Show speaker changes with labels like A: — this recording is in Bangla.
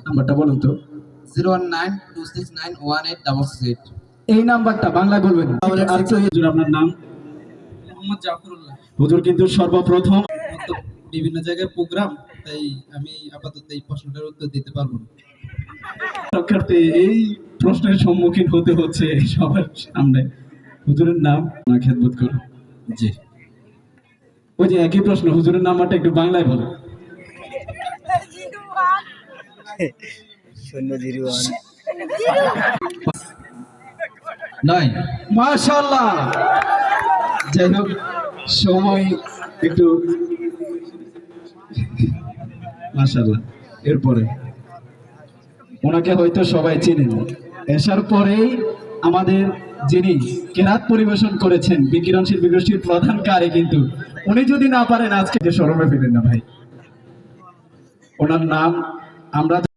A: নাম্বারটা বলুন তো।
B: 01926918668।
A: এই নাম্বারটা বাংলা বলবেন। হুজুর আপনার নাম?
C: মোহাম্মদ জাফরুল্লাহ।
A: হুজুর কিন্তু সর্বপ্রথম
C: তো বিভিন্ন জায়গায় প্রোগ্রাম, তাই আমি আপাতত এই প্রশ্নটার উত্তর দিতে পারবো না।
A: শিক্ষার্থী এই প্রশ্নের সম্মুখীন হতে হচ্ছে সবার সামনে। হুজুরের নাম না খেদমত করুন।
C: জি,
A: ওই যে একই প্রশ্ন, হুজুরের নাম্বারটা একটু বাংলায় বলুন।
D: 001
A: নাই, মাশাআল্লাহ। যাই হোক, সময় একটু মাশাআল্লাহ। এরপরে ওনাকে হয়তো সবাই চিনেন। এসার পরেই আমাদের যিনি কেরাত পরিবেশন করেছেন বিকিরণ শিল্পী গোষ্ঠীর প্রধান কারি, কিন্তু উনি যদি না পারেন আজকে যে শরমে ফেলেন না ভাই। ওনার নাম আমরা